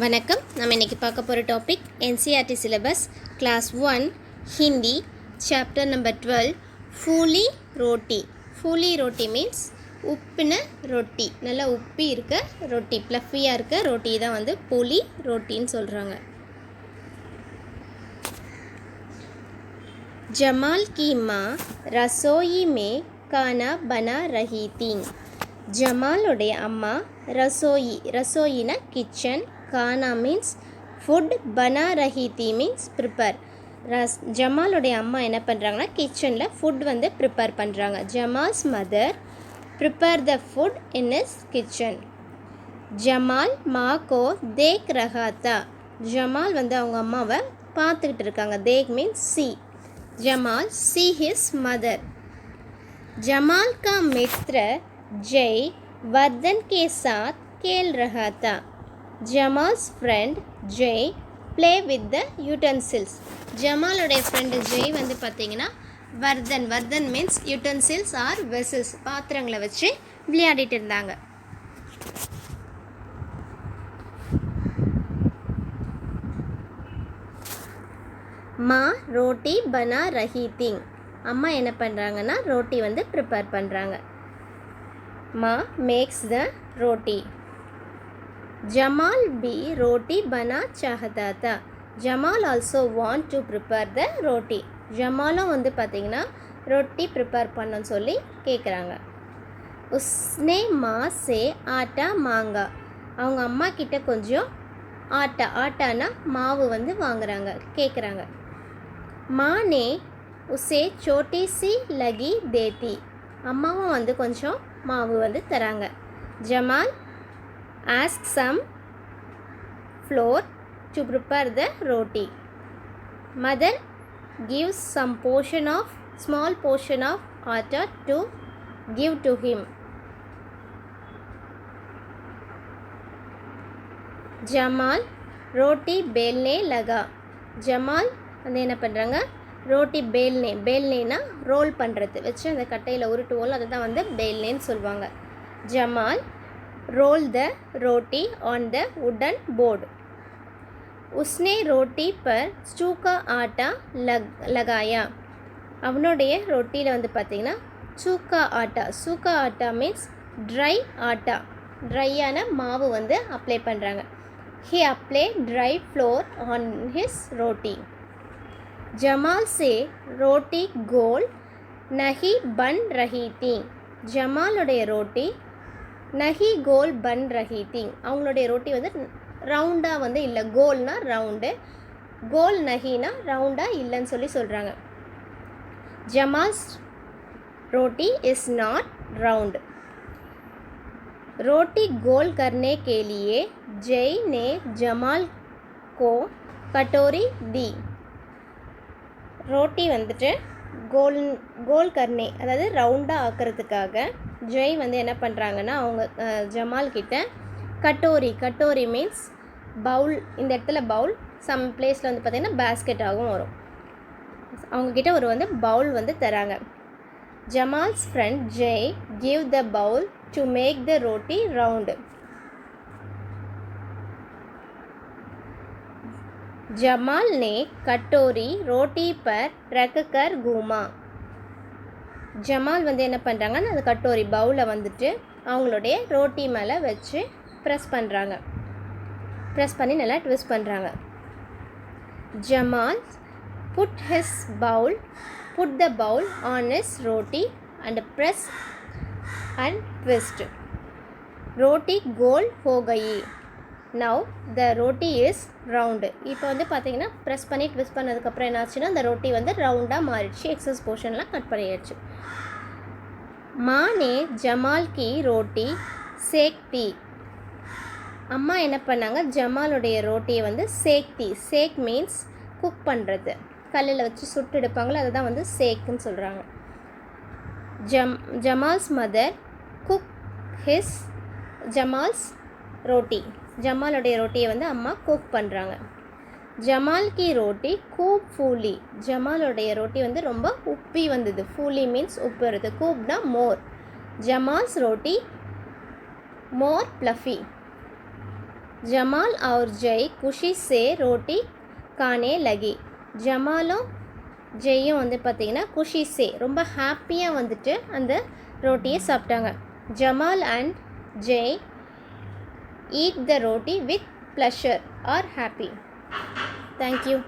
வணக்கம். நம்ம இன்றைக்கி பார்க்க போகிற topic NCERT syllabus class 1 Hindi chapter number 12 Phooli Roti. Phooli Roti means உப்பின ரொட்டி, நல்லா உப்பி இருக்க ரொட்டி, ப்ளஃபியாக இருக்க ரொட்டி தான் வந்து பூலி ரொட்டின்னு சொல்கிறாங்க. जमाल की माँ रसोई में खाना बना रही थी. ஜமாலுடைய அம்மா ரசோயினா கிச்சன், கானா மீன்ஸ் ஃபுட், பனா ரஹி தீ மீன்ஸ் ப்ரிப்பேர். ஜமாலுடைய அம்மா என்ன பண்ணுறாங்கன்னா கிச்சனில் ஃபுட் வந்து ப்ரிப்பேர் பண்ணுறாங்க. Jamal's mother prepare the food in his kitchen. Jamal மாக்கோ தேக் ரஹா தா. ஜமால் வந்து அவங்க அம்மாவை பார்த்துக்கிட்டு இருக்காங்க. தேக் means see. Jamal see his mother. Jamal का मित्र जय वर्धन के साथ खेल रहा था. Jamal's friend Jay play with the utensils. ஜமாலுடைய ஃப்ரெண்டு ஜெய் வந்து பார்த்தீங்கன்னா வர்தன் மீன்ஸ் யூட்டன்சில்ஸ் ஆர் வெசல்ஸ், பாத்திரங்களை வச்சு விளையாடிட்டு இருந்தாங்க. மா ரோட்டி பனா ரஹி திங். அம்மா என்ன பண்ணுறாங்கன்னா ரோட்டி வந்து ப்ரிப்பேர் பண்ணுறாங்க. மா மேக்ஸ் த ரோட்டி. ஜமால் பி ரோட்டி பனா சாஹதா தா. Jamal also want to prepare the roti. ஜமாலும் வந்து பார்த்திங்கன்னா ரொட்டி ப்ரிப்பேர் பண்ணணும்னு சொல்லி கேட்குறாங்க. உஸ்னே மா சே ஆட்டா மாங்கா. அவங்க அம்மா கிட்ட கொஞ்சம் ஆட்டானா மாவு வந்து வாங்குறாங்க, கேட்குறாங்க. माँ ने उसे छोटी सी लगी देती. அம்மாவும் வந்து கொஞ்சம் மாவு வந்து தராங்க. Jamal ask some flour to prepare the roti. Mother gives some small portion of atta to give to him. Jamal roti बेलने लगा. ஜமால் வந்து என்ன பண்ணுறாங்க ரோட்டி பேல்னேனா ரோல் பண்ணுறது வச்சு அந்த கட்டையில் உருட்டுவோம், அதை தான் வந்து பேல்னேன்னு சொல்லுவாங்க. Jamal roll the roti on the wooden board. உஸ்னே ரோட்டி பர் சூக்கா ஆட்டா லகாயா. அவனுடைய ரொட்டியில் வந்து பார்த்திங்கன்னா சூக்கா ஆட்டா மீன்ஸ் ட்ரை ஆட்டா, ட்ரையான மாவு வந்து அப்ளை பண்ணுறாங்க. He apply dry flour on his roti. Jamal से रोटी गोल नहीं बन रही थी. ஜமாலுடைய ரோட்டி நஹி கோல் பன் ரஹி தீ. அவங்களுடைய ரொட்டி வந்து ரவுண்டாக வந்து இல்லை, கோல்னா ரவுண்டு, கோல் நஹினா ரவுண்டாக இல்லைன்னு சொல்லி சொல்கிறாங்க. ஜமால்ஸ் रोटी इज़ नॉट राउंड. रोटी गोल करने के लिए जय ने जमाल को कटोरी दी. ரோட்டி வந்துட்டு கோல் கர்னே அதாவது ரவுண்டாக ஆக்கிறதுக்காக ஜெய் வந்து என்ன பண்ணுறாங்கன்னா அவங்க ஜமால் கிட்ட கட்டோரி மீன்ஸ் பவுல், இந்த இடத்துல பவுல், சம் பிளேஸில் வந்து பார்த்திங்கன்னா பேஸ்கெட்டாகவும் வரும். அவங்கக்கிட்ட ஒரு வந்து பவுல் வந்து தராங்க. Jamal's friend Jay give the bowl to make the roti round. Jamal ने कटोरी रोटी पर रख कर घूमा. ஜமால் வந்து என்ன பண்ணுறாங்கன்னா அந்த கட்டோரி பவுலை வந்துட்டு அவங்களுடைய ரோட்டி மேலே வச்சு ப்ரெஸ் பண்ணி நல்லா ட்விஸ்ட் பண்ணுறாங்க. Jamal put the bowl on his roti and press and twist. ரோட்டி கோல் ஹோ கயி. Now the roti is round. இப்போ வந்து பார்த்தீங்கன்னா ப்ரெஸ் பண்ணி ட்விஸ்ட் பண்ணதுக்கப்புறம் என்னாச்சுன்னா அந்த ரொட்டி வந்து ரவுண்டாக மாறிடுச்சு, எக்ஸஸ் போர்ஷன்லாம் கட் பண்ணிடுச்சு. மானே ஜமால் கி ரோட்டி சேக்தி. அம்மா என்ன பண்ணாங்க ஜமாலுடைய ரோட்டியை வந்து சேக் மீன்ஸ் குக் பண்ணுறது, கல்லில் வச்சு சுட்டு எடுப்பாங்களோ அதை தான் வந்து சேக்குன்னு சொல்கிறாங்க. ஜமால்ஸ் மதர் குக் ஹிஸ் ஜமால்ஸ் ரோட்டி. ஜமாலுடைய ரொட்டியை வந்து அம்மா குக் பண்ணுறாங்க. ஜமால் கி ரோட்டி கூப் ஃபூலி. ஜமாலுடைய ரொட்டி வந்து ரொம்ப உப்பி வந்தது. ஃபூலி மீன்ஸ் உப்புறது, கூப்னா மோர். ஜமால்ஸ் ரோட்டி மோர் ப்ளஃபி. ஜமால் और ஜெய் குஷி சே ரோட்டி கானே லகி. ஜமாலும் ஜெய்யும் வந்து பார்த்திங்கன்னா குஷி சே ரொம்ப ஹாப்பியாக வந்துட்டு அந்த ரோட்டியை சாப்பிட்டாங்க. Jamal and Jai eat the roti with pleasure or happy. Thank you.